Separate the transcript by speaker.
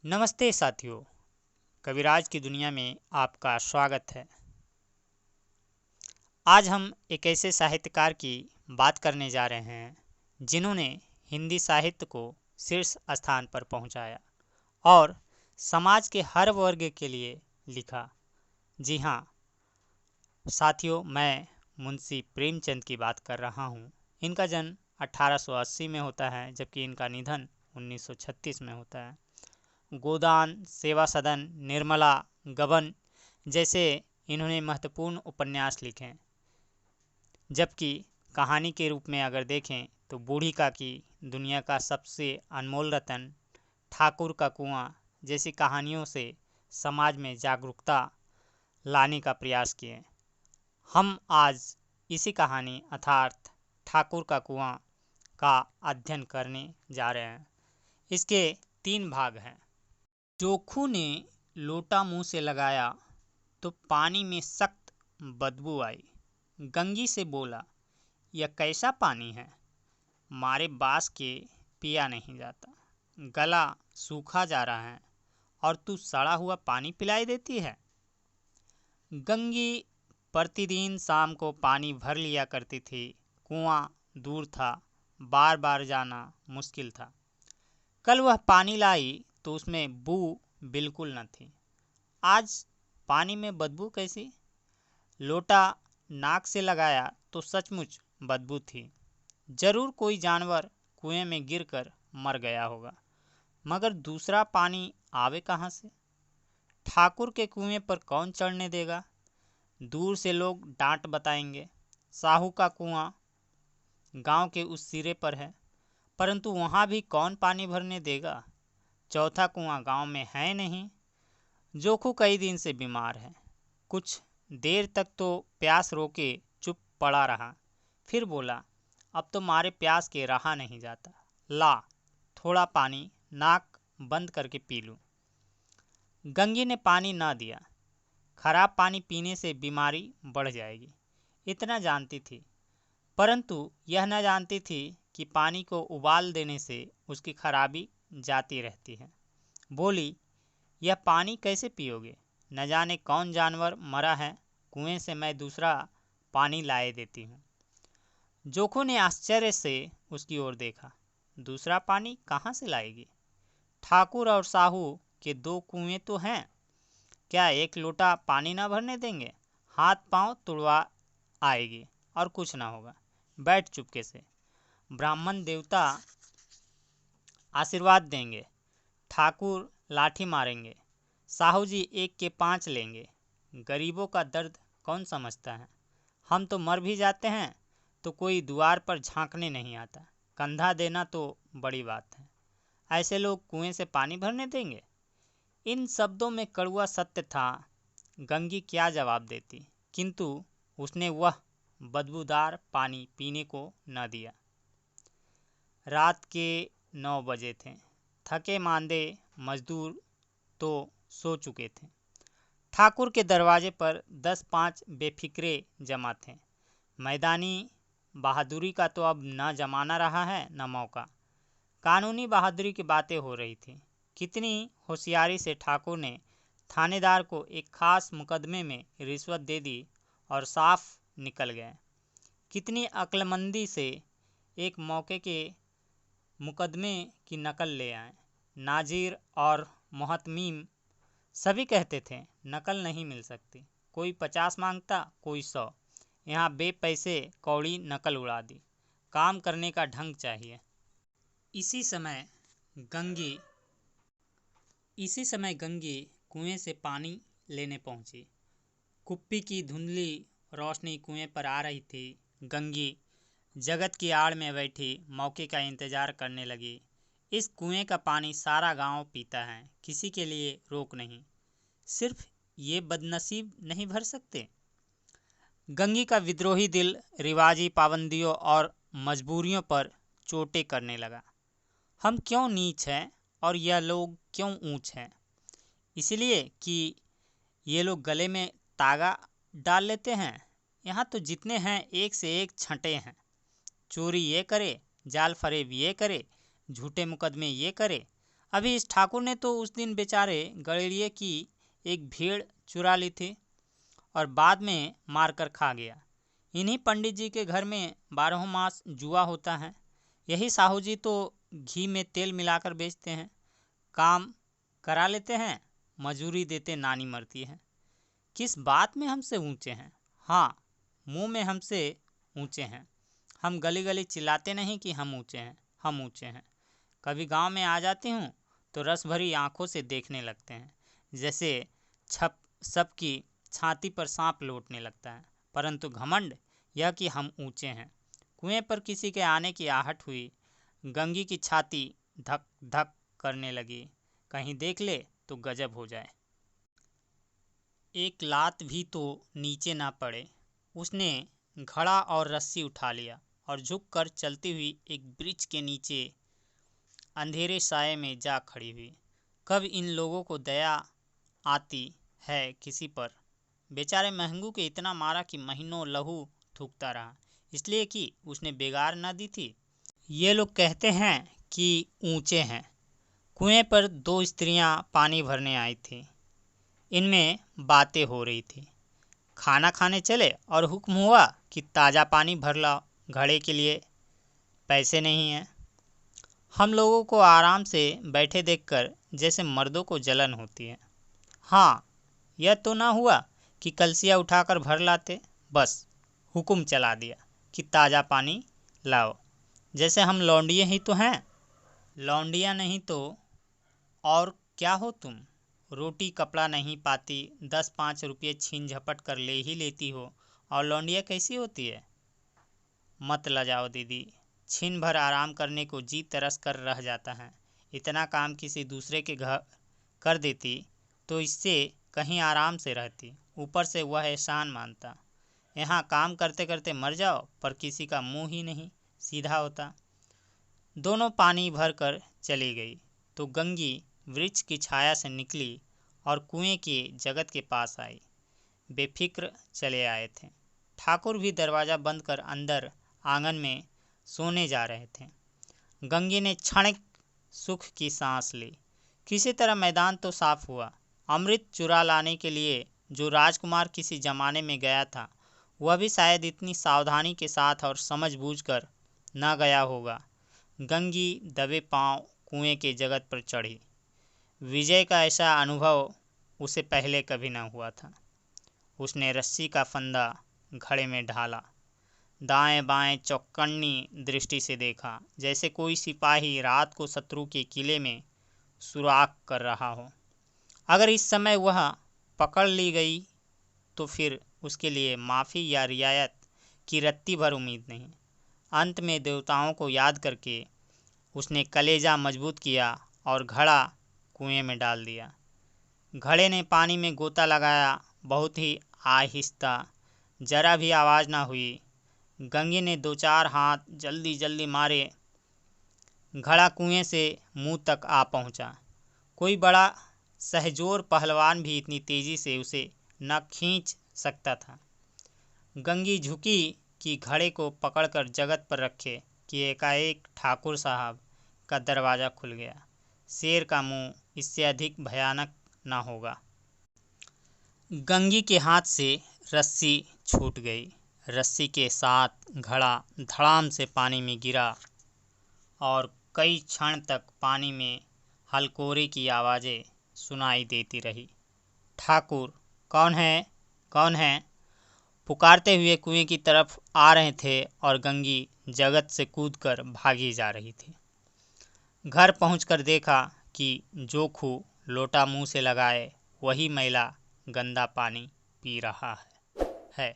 Speaker 1: नमस्ते साथियों, कविराज की दुनिया में आपका स्वागत है। आज हम एक ऐसे साहित्यकार की बात करने जा रहे हैं जिन्होंने हिंदी साहित्य को शीर्ष स्थान पर पहुंचाया और समाज के हर वर्ग के लिए लिखा। जी हाँ साथियों, मैं मुंशी प्रेमचंद की बात कर रहा हूं। इनका जन्म 1880 में होता है, जबकि इनका निधन 1936 में होता है। गोदान, सेवा सदन, निर्मला, गबन जैसे इन्होंने महत्वपूर्ण उपन्यास लिखे। जबकि कहानी के रूप में अगर देखें तो बूढ़ी काकी, दुनिया का सबसे अनमोल रतन, ठाकुर का कुआं जैसी कहानियों से समाज में जागरूकता लाने का प्रयास किए। हम आज इसी कहानी अर्थात ठाकुर का कुआं का अध्ययन करने जा रहे हैं। इसके 3 भाग हैं। जोखू ने लोटा मुंह से लगाया तो पानी में सख्त बदबू आई। गंगी से बोला, यह कैसा पानी है, मारे बास के पिया नहीं जाता। गला सूखा जा रहा है और तू सड़ा हुआ पानी पिलाई देती है। गंगी प्रतिदिन शाम को पानी भर लिया करती थी। कुआं दूर था, बार बार जाना मुश्किल था। कल वह पानी लाई तो उसमें बू बिल्कुल न थी। आज पानी में बदबू कैसी? लोटा नाक से लगाया तो सचमुच बदबू थी। जरूर कोई जानवर कुएं में गिरकर मर गया होगा, मगर दूसरा पानी आवे कहाँ से? ठाकुर के कुएं पर कौन चढ़ने देगा? दूर से लोग डांट बताएंगे। साहू का कुआं गांव के उस सिरे पर है, परंतु वहां भी कौन पानी भरने देगा? चौथा कुआं गांव में है नहीं। जोखू कई दिन से बीमार है। कुछ देर तक तो प्यास रोके चुप पड़ा रहा, फिर बोला, अब तो मारे प्यास के रहा नहीं जाता। ला थोड़ा पानी नाक बंद करके पी लूं। गंगी ने पानी न दिया। खराब पानी पीने से बीमारी बढ़ जाएगी, इतना जानती थी, परंतु यह न जानती थी कि पानी को उबाल देने से उसकी खराबी जाती रहती है। बोली, यह पानी कैसे पियोगे? न जाने कौन जानवर मरा है, कुएं से मैं दूसरा पानी लाए देती हूँ। जोखू ने आश्चर्य से उसकी ओर देखा। दूसरा पानी कहाँ से लाएगी? ठाकुर और साहू के 2 कुएं तो हैं, क्या एक लोटा पानी ना भरने देंगे? हाथ पांव तुड़वा आएगी और कुछ ना होगा। बैठ चुपके से, ब्राह्मण देवता आशीर्वाद देंगे, ठाकुर लाठी मारेंगे, साहू जी 1 के 5 लेंगे। गरीबों का दर्द कौन समझता है? हम तो मर भी जाते हैं तो कोई द्वार पर झांकने नहीं आता। कंधा देना तो बड़ी बात है, ऐसे लोग कुएं से पानी भरने देंगे? इन शब्दों में कड़वा सत्य था। गंगी क्या जवाब देती, किंतु उसने वह बदबूदार पानी पीने को न दिया। रात के 9 बजे थे। थके मांदे मजदूर तो सो चुके थे। ठाकुर के दरवाजे पर 10-5 बेफिक्रे जमा थे। मैदानी बहादुरी का तो अब न जमाना रहा है न मौका। कानूनी बहादुरी की बातें हो रही थी। कितनी होशियारी से ठाकुर ने थानेदार को एक खास मुकदमे में रिश्वत दे दी और साफ निकल गए। कितनी अक्लमंदी से एक मौके के मुकदमे की नकल ले आए। नाजिर और मोहतमीम सभी कहते थे नकल नहीं मिल सकती। कोई 50 मांगता, कोई 100। यहाँ बेपैसे कौड़ी नकल उड़ा दी। काम करने का ढंग चाहिए। इसी समय गंगी कुएं से पानी लेने पहुंची। कुप्पी की धुंधली रोशनी कुएं पर आ रही थी। गंगी जगत की आड़ में बैठी मौके का इंतजार करने लगी। इस कुएं का पानी सारा गांव पीता है, किसी के लिए रोक नहीं। सिर्फ ये बदनसीब नहीं भर सकते? गंगी का विद्रोही दिल रिवाजी पाबंदियों और मजबूरियों पर चोटें करने लगा। हम क्यों नीच हैं और यह लोग क्यों ऊंच हैं? इसलिए कि ये लोग गले में तागा डाल लेते हैं। यहाँ तो जितने हैं एक से एक छंटे हैं। चोरी ये करे, जाल फरेब ये करे, झूठे मुकदमे ये करे, अभी इस ठाकुर ने तो उस दिन बेचारे गड़ेड़िए की एक भेड़ चुरा ली थी और बाद में मारकर खा गया। इन्हीं पंडित जी के घर में 12 मास जुआ होता है। यही साहू जी तो घी में तेल मिलाकर बेचते हैं। काम करा लेते हैं, मजूरी देते नानी मरती है। किस बात में हमसे ऊंचे हैं? हाँ, मुंह में हमसे ऊंचे हैं। हम गली गली चिल्लाते नहीं कि हम ऊंचे हैं, हम ऊंचे हैं। कभी गांव में आ जाती हूँ तो रस भरी आंखों से देखने लगते हैं, जैसे छप सबकी छाती पर सांप लौटने लगता है। परंतु घमंड यह कि हम ऊंचे हैं। कुएं पर किसी के आने की आहट हुई। गंगी की छाती धक धक करने लगी। कहीं देख ले तो गजब हो जाए। एक लात भी तो नीचे ना पड़े। उसने घड़ा और रस्सी उठा लिया और झुककर चलती हुई एक वृक्ष के नीचे अंधेरे साये में जा खड़ी हुई। कब इन लोगों को दया आती है किसी पर। बेचारे महंगू के इतना मारा कि महीनों लहू थूकता रहा, इसलिए कि उसने बेगार न दी थी। ये लोग कहते हैं कि ऊंचे हैं। कुएं पर 2 स्त्रियां पानी भरने आई थी। इनमें बातें हो रही थी। खाना खाने चले और हुक्म हुआ कि ताज़ा पानी भर लाओ, घड़े के लिए पैसे नहीं हैं। हम लोगों को आराम से बैठे देखकर जैसे मर्दों को जलन होती है। हाँ, यह तो ना हुआ कि कलसिया उठाकर भर लाते, बस हुक्म चला दिया कि ताज़ा पानी लाओ, जैसे हम लौंडिये ही तो हैं। लौंडिया नहीं तो और क्या हो तुम? रोटी कपड़ा नहीं पाती, 10-5 रुपये छीन झपट कर ले ही लेती हो, और लौंडिया कैसी होती है? मत लजाओ दीदी, छीन भर आराम करने को जी तरस कर रह जाता है। इतना काम किसी दूसरे के घर कर देती तो इससे कहीं आराम से रहती। ऊपर से वह एहसान मानता। यहाँ काम करते करते मर जाओ, पर किसी का मुंह ही नहीं सीधा होता। दोनों पानी भर कर चली गई तो गंगी वृक्ष की छाया से निकली और कुएं के जगत के पास आई। बेफिक्र चले आए थे। ठाकुर भी दरवाज़ा बंद कर अंदर आंगन में सोने जा रहे थे। गंगी ने क्षणिक सुख की सांस ली। किसी तरह मैदान तो साफ हुआ। अमृत चुरा लाने के लिए जो राजकुमार किसी जमाने में गया था, वह भी शायद इतनी सावधानी के साथ और समझबूझ कर न गया होगा। गंगी दबे पांव कुएं के जगत पर चढ़ी। विजय का ऐसा अनुभव उसे पहले कभी न हुआ था। उसने रस्सी का फंदा घड़े में ढाला, दाएं बाएं चौकन्नी दृष्टि से देखा, जैसे कोई सिपाही रात को शत्रु के किले में सुराख कर रहा हो। अगर इस समय वह पकड़ ली गई तो फिर उसके लिए माफ़ी या रियायत की रत्ती भर उम्मीद नहीं। अंत में देवताओं को याद करके उसने कलेजा मजबूत किया और घड़ा कुएं में डाल दिया। घड़े ने पानी में गोता लगाया, बहुत ही आहिस्ता, जरा भी आवाज़ ना हुई। गंगी ने 2-4 हाथ जल्दी जल्दी मारे। घड़ा कुएं से मुंह तक आ पहुंचा। कोई बड़ा सहजोर पहलवान भी इतनी तेजी से उसे न खींच सकता था। गंगी झुकी कि घड़े को पकड़कर जगत पर रखे कि एकाएक ठाकुर साहब का दरवाज़ा खुल गया। शेर का मुंह इससे अधिक भयानक न होगा। गंगी के हाथ से रस्सी छूट गई। रस्सी के साथ घड़ा धड़ाम से पानी में गिरा और कई क्षण तक पानी में हलकोरे की आवाज़ें सुनाई देती रही। ठाकुर, कौन है, कौन है? पुकारते हुए कुएं की तरफ आ रहे थे और गंगी जगत से कूदकर भागी जा रही थी। घर पहुंचकर देखा कि जोखू लोटा मुंह से लगाए वही मैला गंदा पानी पी रहा है।